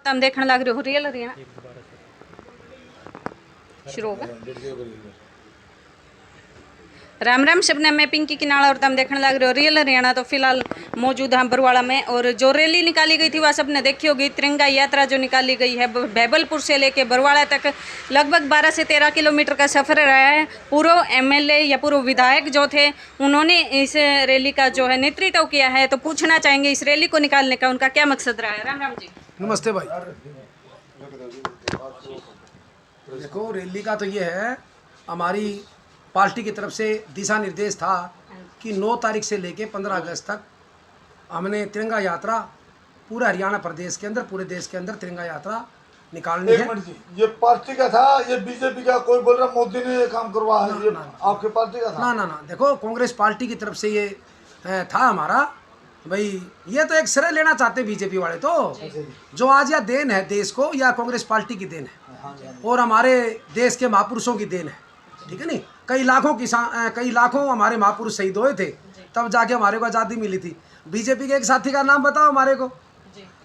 तुम देखने लग रहे हो रियल हरियाणा शुरू होगा। राम राम सबने, मैं पिंकी किनाला और तुम देखने लग रहे हो रियल हरियाणा। तो फिलहाल मौजूद हम बरवाड़ा में, और जो रैली निकाली गई थी वह सबने देखी होगी। तिरंगा यात्रा जो निकाली गई है बैबलपुर से लेके बरवाड़ा तक लगभग 12 से 13 किलोमीटर का सफर रहा है। पूर्व एमएलए या पूर्व विधायक जो थे उन्होंने इस रैली का जो है नेतृत्व किया है। तो पूछना चाहेंगे इस रैली को निकालने का उनका क्या मकसद रहा है। राम राम जी। नमस्ते भाई। देखो, रैली का तो ये है, हमारी पार्टी की तरफ से दिशा निर्देश था कि 9 तारीख से लेके 15 अगस्त तक हमने तिरंगा यात्रा पूरे हरियाणा प्रदेश के अंदर, पूरे देश के अंदर तिरंगा यात्रा निकालनी है। ये पार्टी का था, ये बीजेपी का? कोई बोल रहा मोदी ने ये काम करवा है, ये आपके पार्टी का था? ना, देखो, कांग्रेस पार्टी की तरफ से ये था हमारा भाई। ये तो एक श्रेय लेना चाहते बीजेपी वाले, तो जो आज यह देन है देश को, या कांग्रेस पार्टी की देन है और हमारे देश के महापुरुषों की देन है, ठीक है नहीं। कई लाखों हमारे महापुरुष शहीद हुए थे, तब जाके हमारे को आज़ादी मिली थी। बीजेपी के एक साथी का नाम बताओ हमारे को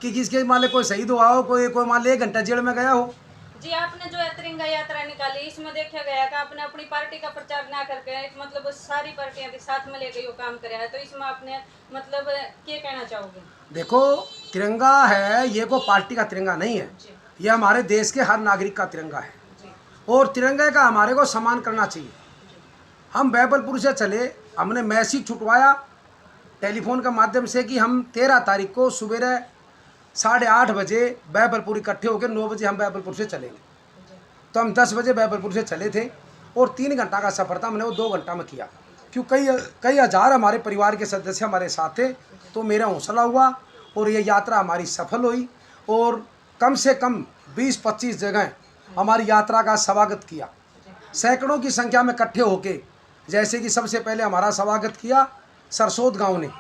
कि किसके मान ले कोई शहीद हुआ हो, कोई मान ले 1 घंटा जेल में गया हो। जी, आपने जो तिरंगा यात्रा निकाली इसमें देखा गया कि आपने अपनी पार्टी का प्रचार ना करके मतलब सारी पार्टियां के साथ में लेके वो काम करे है। तो इसमें आपने मतलब क्या कहना चाहोगे? देखो, तिरंगा है ये कोई पार्टी का तिरंगा नहीं है, ये हमारे देश के हर नागरिक का तिरंगा है और तिरंगे का हमारे को सम्मान करना चाहिए। हम बैबलपुर से चले, हमने मैसेज छुटवाया टेलीफोन के माध्यम से कि हम 13 तारीख को सुबह 8:30 बजे बैबलपुर इकट्ठे होकर 9 बजे हम बैबलपुर से चलेंगे। तो हम 10 बजे बैबलपुर से चले थे और 3 घंटा का सफ़र था, हमने वो 2 घंटा में किया। क्यों, कई हज़ार हमारे परिवार के सदस्य हमारे साथ थे, तो मेरा हौसला हुआ और ये यात्रा हमारी सफल हुई। और कम से कम 20-25 जगह हमारी यात्रा का स्वागत किया, सैकड़ों की संख्या में इकट्ठे होके। जैसे कि सबसे पहले हमारा स्वागत किया सरसोद गांव ने,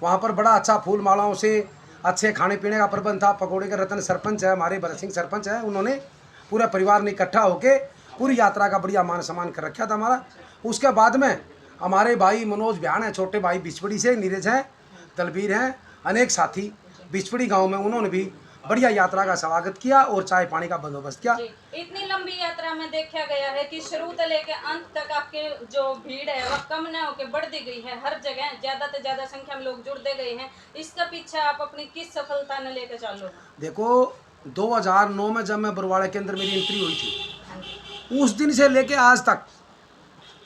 वहाँ पर बड़ा अच्छा फूल मालाओं से अच्छे खाने पीने का प्रबंध था। पकौड़े के रतन सरपंच है हमारे, भरत सिंह सरपंच है, उन्होंने पूरे परिवार ने इकट्ठा होके पूरी यात्रा का बढ़िया मान सम्मान कर रखा था हमारा। उसके बाद में हमारे भाई मनोज बिहान है, छोटे भाई बिछपड़ी से, नीरज हैं, दलबीर हैं, अनेक साथी बिछपड़ी गाँव में, उन्होंने भी बढ़िया यात्रा का स्वागत किया और चाय पानी का बंदोबस्त किया। इतनी लंबी यात्रा में देखा गया है कि शुरू से लेकर अंत तक आपके जो भीड़ है वह कम न होकर बढ़ती गई है। हर जगह ज्यादा से ज्यादा संख्या में लोग जुड़ते गए हैं। इसका पीछे आप अपनी किस सफलता ने लेकर चलो? देखो, 2009 में जब मैं बरवाड़ा के अंदर मेरी एंट्री हुई थी, उस दिन से लेके आज तक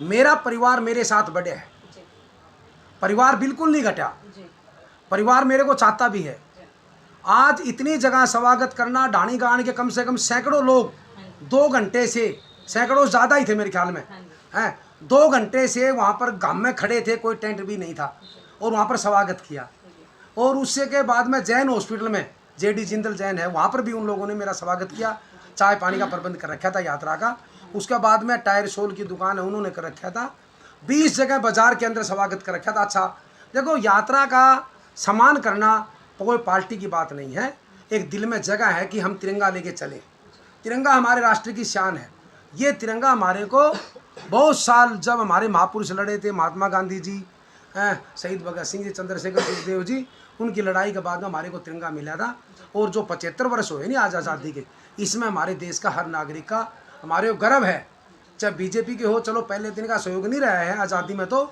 मेरा परिवार मेरे साथ बढ़े है। परिवार बिल्कुल नहीं घटा, परिवार मेरे को चाहता भी है। आज इतनी जगह स्वागत करना, ढाणी गान के कम से कम सैकड़ों लोग 2 घंटे से, सैकड़ों ज़्यादा ही थे मेरे ख्याल में, हैं 2 घंटे से वहाँ पर गांव में खड़े थे, कोई टेंट भी नहीं था, और वहाँ पर स्वागत किया। और उससे के बाद में जैन हॉस्पिटल में, जेडी जिंदल जैन है, वहाँ पर भी उन लोगों ने मेरा स्वागत किया, चाय पानी का प्रबंध कर रखा था यात्रा का। उसके बाद में टायर सोल की दुकान है, उन्होंने कर रखा था। 20 जगह बाजार के अंदर स्वागत कर रखा था। अच्छा, देखो, यात्रा का सम्मान करना कोई पार्टी की बात नहीं है, एक दिल में जगह है कि हम तिरंगा लेके चलें। तिरंगा हमारे राष्ट्र की शान है। ये तिरंगा हमारे को बहुत साल, जब हमारे महापुरुष लड़े थे, महात्मा गांधी जी, शहीद भगत सिंह जी, चंद्रशेखर सुखदेव जी, उनकी लड़ाई के बाद में हमारे को तिरंगा मिला था। और जो 75 वर्ष हुए नहीं आज आज़ादी के, इसमें हमारे देश का हर नागरिक का हमारे को गर्व है। चाहे बीजेपी के हो, चलो पहले दिन का सहयोग नहीं रहा है आज़ादी में तो,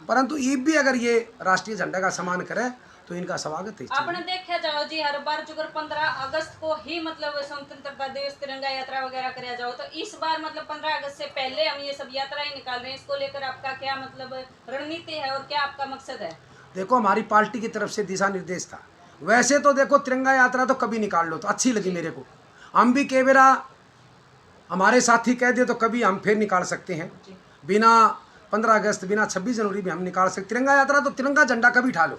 परंतु ये भी अगर ये राष्ट्रीय झंडा का सम्मान करे तो इनका स्वागत है। आपने देखा जाओ जी, हर बार जो 15 अगस्त को ही मतलब स्वतंत्रता दिवस तिरंगा यात्रा वगैरह कराया जाओ, तो इस बार मतलब 15 अगस्त से पहले हम ये सब यात्राएं निकाल रहे हैं। इसको लेकर आपका क्या मतलब रणनीति है और क्या आपका मकसद है? देखो, हमारी पार्टी की तरफ से दिशा निर्देश था। वैसे तो देखो, तिरंगा यात्रा तो कभी निकाल लो तो अच्छी लगी मेरे को। हम भी कई बार हमारे साथी कह दे तो कभी हम फिर निकाल सकते हैं, बिना 15 अगस्त, बिना 26 जनवरी भी हम निकाल सकते। तिरंगा यात्रा तो तिरंगा झंडा कभी उठा लो,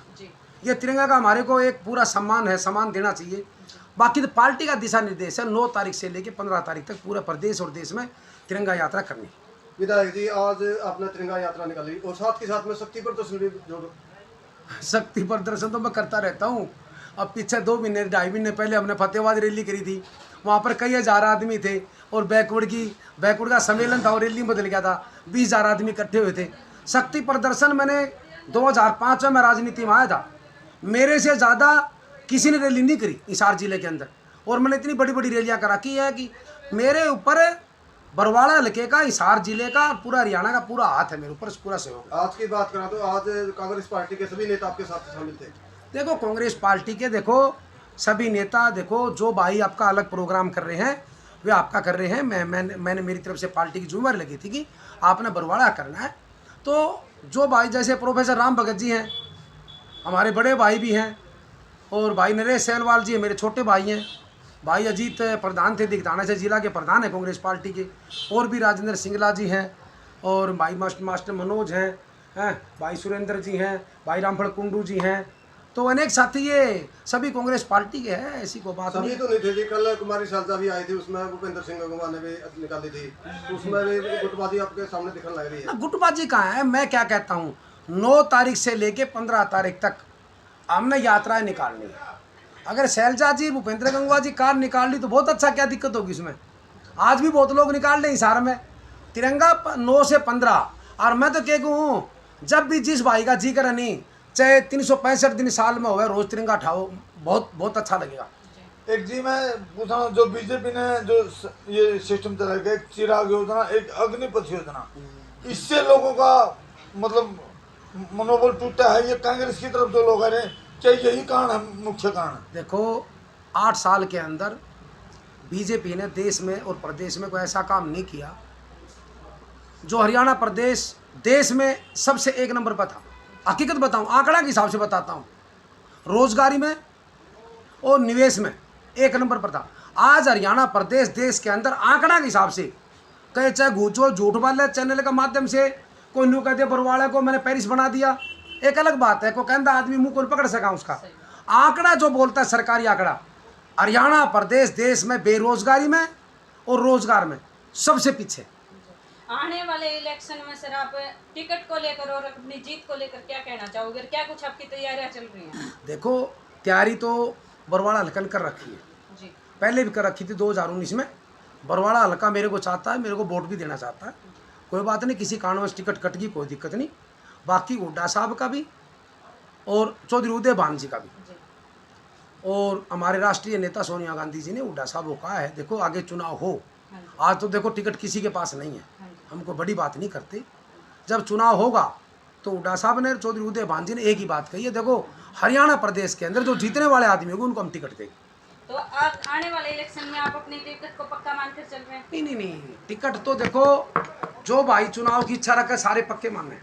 ये तिरंगा का हमारे को एक पूरा सम्मान है, सम्मान देना चाहिए। बाकी तो पार्टी का दिशा निर्देश है 9 तारीख से लेकर 15 तारीख तक पूरे प्रदेश और देश में तिरंगा यात्रा करनी। विधायक जी, आज आपने तिरंगा यात्रा निकाली और साथ के साथ में शक्ति प्रदर्शन भी जोड़ो। शक्ति प्रदर्शन तो मैं करता रहता हूँ। अब पीछे 2 महीने 2.5 महीने पहले हमने फतेहाबाद रैली करी थी, वहाँ पर कई हज़ार आदमी थे और बैकवर्ड का सम्मेलन था और रैली बदल गया था, 20,000 आदमी इकट्ठे हुए थे। शक्ति प्रदर्शन मैंने 2005 में राजनीति में आया था, मेरे से ज़्यादा किसी ने रैली नहीं करी हिसार जिले के अंदर, और मैंने इतनी बड़ी बड़ी रैलियाँ करा की है कि मेरे ऊपर बरवाड़ा हल्के का, हिसार जिले का, पूरा हरियाणा का पूरा हाथ है मेरे ऊपर, पूरा सहयोग। आज की बात करा तो आज कांग्रेस पार्टी के सभी नेता आपके साथ शामिल थे। देखो कांग्रेस पार्टी के देखो सभी नेता, देखो जो भाई आपका अलग प्रोग्राम कर रहे हैं वे आपका कर रहे हैं। मैंने मेरी तरफ से पार्टी की जिम्मेवारी लगी थी कि आपने बरवाड़ा करना है। तो जो भाई जैसे प्रोफेसर राम भगत जी हैं, हमारे बड़े भाई भी हैं, और भाई नरेश सैलवाल जी मेरे छोटे भाई हैं, भाई अजीत प्रधान थे दिगदाना से जिला के प्रधान हैं कांग्रेस पार्टी के, और भी राजेंद्र सिंगला जी हैं, और भाई मास्टर मनोज हैं, भाई सुरेंद्र जी हैं, भाई रामफल कुंडू जी हैं, तो अनेक साथी ये सभी कांग्रेस पार्टी के हैं, ऐसी कोई बात सभी नहीं। तो नहीं थे जी, कल कुमारी शारदा भी आई थी, उसमें भूपेंद्र सिंह गंगवा ने भी निकाली थी, उसमें भी गुटबाजी आपके सामने दिखने लग रही है। गुटबाजी कहाँ है? मैं क्या कहता हूँ, 9 तारीख से लेके 15 तारीख तक हमने यात्राएं निकालनी है। अगर शैलजा जी, भूपेंद्र गंगवा जी कार निकाल ली तो बहुत अच्छा, क्या दिक्कत होगी इसमें? आज भी बहुत लोग निकाल रहे हिसार में तिरंगा 9 से 15। और मैं तो कह हूँ जब भी जिस भाई का जी करे नहीं, चाहे 365 दिन साल में हो, रोज तिरंगा उठाओ, बहुत बहुत अच्छा लगेगा। एक जी मैं पूछ रहा हूँ, जो बीजेपी ने जो ये सिस्टम चला के एक चिराग योजना, एक अग्निपथ योजना, इससे लोगों का मतलब मनोबल टूटा है। ये कांग्रेस की तरफ जो लोग आ रहे हैं, क्या यही कारण है, मुख्य कारण? देखो 8 साल के अंदर बीजेपी ने देश में और प्रदेश में कोई ऐसा काम नहीं किया जो हरियाणा प्रदेश देश में सबसे 1 नंबर पर था। हकीकत बताऊं, आंकड़ा के हिसाब से बताता हूं, रोजगारी में और निवेश में 1 नंबर पर था। आज हरियाणा प्रदेश देश के अंदर आंकड़ा के हिसाब से कहे, चाहे घूचो झूठ वाले चैनल के माध्यम से कोई न्यू कहते बरवाड़ा को मैंने पेरिस बना दिया, एक अलग बात है, कोई कहता आदमी मुंह को पकड़ सका उसका। आंकड़ा जो बोलता है सरकारी आंकड़ा, हरियाणा प्रदेश देश में बेरोजगारी में और रोजगार में सबसे पीछे। आने वाले इलेक्शन में सर आप टिकट को लेकर और अपनी जीत को लेकर क्या कहना चाहोगे? क्या कुछ आपकी तैयारियां चल रही हैं? देखो तैयारी तो बरवाड़ा हल्का ने कर रखी है जी, पहले भी कर रखी थी 2019 में। बरवाड़ा हल्का मेरे को चाहता है, मेरे को वोट भी देना चाहता है, कोई बात नहीं, किसी कारणवश टिकट कट गई कोई दिक्कत नहीं। बाकी हुड्डा साहब का भी और चौधरी उदय भान जी का भी, जी, और हमारे राष्ट्रीय नेता सोनिया गांधी जी ने हुड्डा साहब को कहा है, देखो आगे चुनाव हो, हाँ जी, आज तो देखो टिकट किसी के पास नहीं है, हाँ जी, हमको बड़ी बात नहीं करते, जब चुनाव होगा तो हुड्डा साहब ने, चौधरी उदय भान जी ने एक ही बात कही है, देखो हरियाणा प्रदेश के अंदर जो जीतने वाले आदमी होंगे उनको हम टिकट देंगे। तो आप आने वाले इलेक्शन में आप अपनी टिकट को पक्का मानकर चल रहे हैं? नहीं नहीं नहीं, टिकट तो देखो जो भाई चुनाव की इच्छा रखे सारे पक्के माने।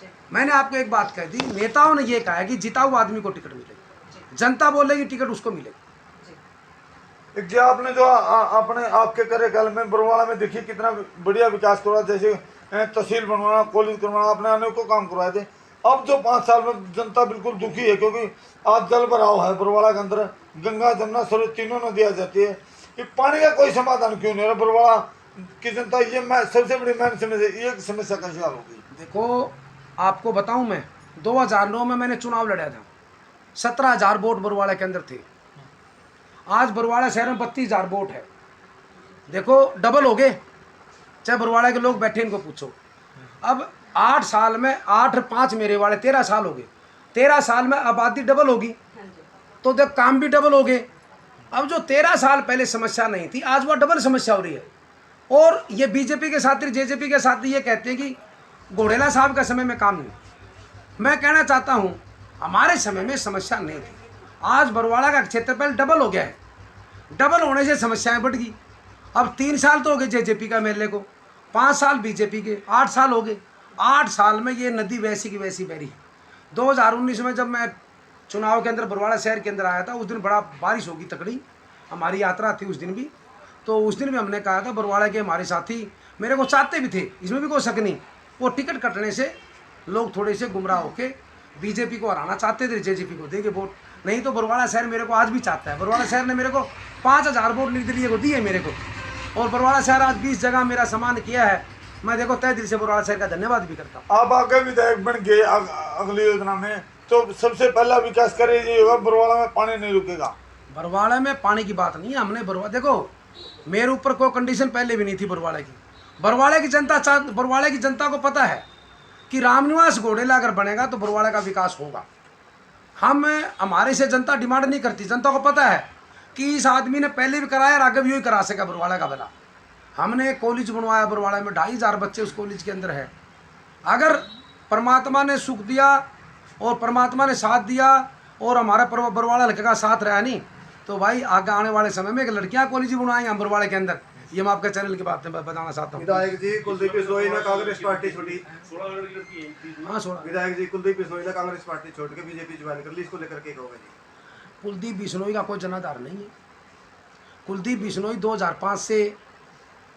जी, मैंने आपको एक बात कह दी, नेताओं ने ये कहा है कि जिता हुआ आदमी को टिकट मिलेगी, जनता बोलेगी टिकट उसको मिलेगी। जी, एक जी आपने जो अपने आपके कार्यकाल में बरवाड़ा में देखिए कितना बढ़िया विकास करवा, जैसे तहसील बनवाना, कॉलेज करवाना, अपने अनेकों काम करवाए थे। अब जो 5 साल में जनता बिल्कुल दुखी है, क्योंकि आज जल भराव है बरवाड़ा के अंदर, गंगा जमुना सरस्वती तीनों नदियाँ जाती है, कि पानी का कोई समाधान क्यों नहीं है? बरवाड़ा की जनता ये मैं सबसे बड़ी मेन समस्या, ये समस्या कैसे हल होगी? देखो आपको बताऊं, मैं 2009 में मैंने चुनाव लड़ा था, 17,000 वोट बरवाड़ा के अंदर थे। आज बरवाड़ा शहर में 32,000 वोट है, देखो डबल हो गए। चाहे बरवाड़ा के लोग बैठे इनको पूछो। अब 8 साल में 8 5 मेरे वाले 13 साल हो गए, 13 साल में आबादी डबल होगी, हाँ जी, तो देख काम भी डबल हो गए। अब जो 13 साल पहले समस्या नहीं थी आज वो डबल समस्या हो रही है। और ये बीजेपी के साथी जेजेपी के साथी ये कहते हैं कि घोड़ेला साहब का समय में काम नहीं। मैं कहना चाहता हूँ हमारे समय में समस्या नहीं थी, आज बरवाड़ा का क्षेत्रफल डबल हो गया है, डबल होने से समस्याएं बढ़ गई। अब 3 साल तो हो गए जेजेपी का मेले को, 5 साल बीजेपी के, 8 साल हो गए। 8 साल में ये नदी वैसी की वैसी बह रही है। 2019 में जब मैं चुनाव के अंदर बरवाड़ा शहर के अंदर आया था, उस दिन बड़ा बारिश होगी तकड़ी, हमारी यात्रा थी उस दिन भी, तो उस दिन भी हमने कहा था बरवाड़ा के हमारे साथी मेरे को चाहते भी थे, इसमें भी कोई शक नहीं, वो टिकट कटने से लोग थोड़े से गुमराह होके बीजेपी को हराना चाहते थे, जेजेपी को देंगे वोट, नहीं तो बरवाड़ा शहर मेरे को आज भी चाहता है। बरवाड़ा शहर ने मेरे को 5,000 वोट निर्दलीय को दिए मेरे को, और बरवाड़ा शहर आज 20 जगह मेरा सम्मान किया है। मैं देखो तय दिल से बरवाड़ा शहर का धन्यवाद भी करता हूँ। आप आगे विधायक बन गए अगली योजना में, तो सबसे पहला विकास करे ये होगा, बरवाड़ा में पानी नहीं रुकेगा। बरवाड़ा में पानी की बात नहीं है, हमने बरवाड़ा देखो मेरे ऊपर कोई कंडीशन पहले भी नहीं थी बरवाड़ा की। बरवाड़ा की जनता को पता है कि रामनिवास घोड़ेला अगर बनेगा तो बरवाड़ा का विकास होगा। हम हमारे से जनता डिमांड नहीं करती, जनता को पता है कि इस आदमी ने पहले भी कराया और आगे भी यही करा सका बरवाड़ा का भला। हमने एक कॉलेज बनवाया बरवाड़ा में, 2500 बच्चे उस कॉलेज के अंदर है। अगर परमात्मा ने सुख दिया और परमात्मा ने साथ दिया और हमारा बरवाड़ा हल्के का साथ रहा नहीं, तो भाई आगे आने वाले समय में एक लड़कियां कॉलेज बनवाएंगे हम बरवाड़े के अंदर। ये मैं आपके चैनल की बात बताना चाहता हूँ। विधायक जी कुलदीप बिश्नोई ने कांग्रेस पार्टी छोड़ी। हाँ, छोड़ा। विधायक जी कुलदीप बिश्नोई ने कांग्रेस पार्टी छोड़ के बीजेपी ज्वाइन कर ली, इसको लेकर के कहोगे जी? कुलदीप बिश्नोई का कोई जनाधार नहीं है। कुलदीप बिश्नोई 2005 से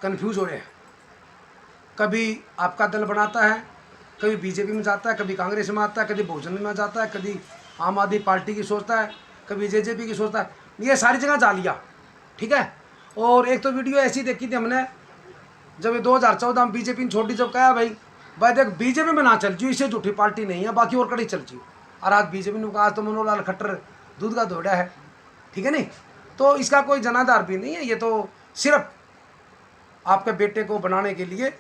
कंफ्यूज हो रहे हैं। कभी आपका दल बनाता है, कभी बीजेपी में जाता है, कभी कांग्रेस में आता है, कभी बहुजन में जाता है, कभी आम आदमी पार्टी की सोचता है, कभी जेजेपी की सोचता है। ये सारी जगह जा लिया, ठीक है। और एक तो वीडियो ऐसी देखी थी हमने जब ये 2014 में बीजेपी ने छोड़ी, जब कहा भाई देख बीजेपी में ना चल जी, इससे झूठी पार्टी नहीं है, बाकी और कड़ी चल जी। और आज बीजेपी ने कहा तो मनोहर लाल खट्टर दूध का दौड़ा है, ठीक है नहीं। तो इसका कोई जनाधार भी नहीं है। ये तो सिर्फ आपके बेटे को बनाने के लिए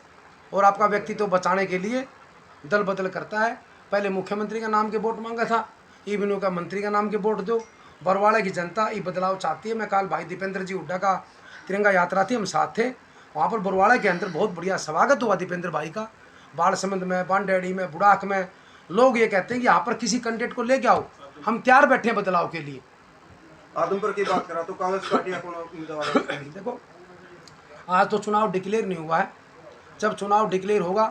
और आपका व्यक्तित्व बचाने के लिए दल बदल करता है। पहले मुख्यमंत्री का नाम के वोट मांगा था, इवन का मंत्री का नाम के वोट दो। बरवाड़ा की जनता ये बदलाव चाहती है। मैं कल भाई दीपेंद्र जी हुड्डा का तिरंगा यात्रा थी, हम साथ थे वहाँ पर। बरवाड़ा के अंदर बहुत बढ़िया स्वागत हुआ दीपेंद्र भाई का। बालसमंद में, बांडेड़ी में, बुढ़ाक में लोग ये कहते हैं कि यहाँ पर किसी कैंडिडेट को लेके आओ, हम तैयार बैठे हैं बदलाव के लिए। आदमपुर की बात करा तो कांग्रेस पार्टी का कौन उम्मीदवार है? देखो आज तो चुनाव डिक्लेयर नहीं हुआ है। जब चुनाव डिक्लेयर होगा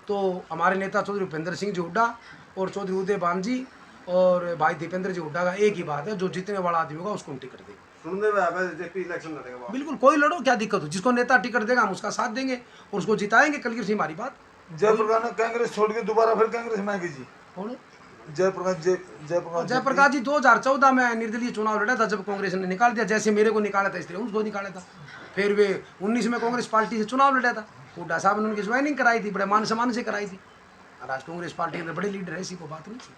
तो हमारे नेता चौधरी भूपेंद्र सिंह जी हुड्डा और चौधरी उदयभान जी और भाई दीपेंद्र जी हुड्डा का एक ही बात है, जो जीतने वाला आदमी होगा उसको हम टिकट देंगे। सुनने में आया जेपी इलेक्शन लड़ेगा वहाँ। बिल्कुल, कोई लड़ो, क्या दिक्कत हो। जिसको नेता टिकट देगा हम उसका साथ देंगे और उसको जिताएंगे। कल की हमारी बात। जयप्रकाश ने कांग्रेस छोड़ के दोबारा फिर कांग्रेस में आ गई जी। कौन? जयप्रकाश जी 2014 में निर्दलीय चुनाव लड़ा था, जब कांग्रेस ने निकाल दिया। जैसे मेरे को निकाला था इसलिए उसको निकाला था। फिर वे 19 में कांग्रेस पार्टी से चुनाव लड़ा था। हुड्डा साहब ने उनकी ज्वाइनिंग कराई थी, बड़े मान सम्मान से कराई थी। और आज कांग्रेस पार्टी के बड़े लीडर है, इसी को बात नहीं थी।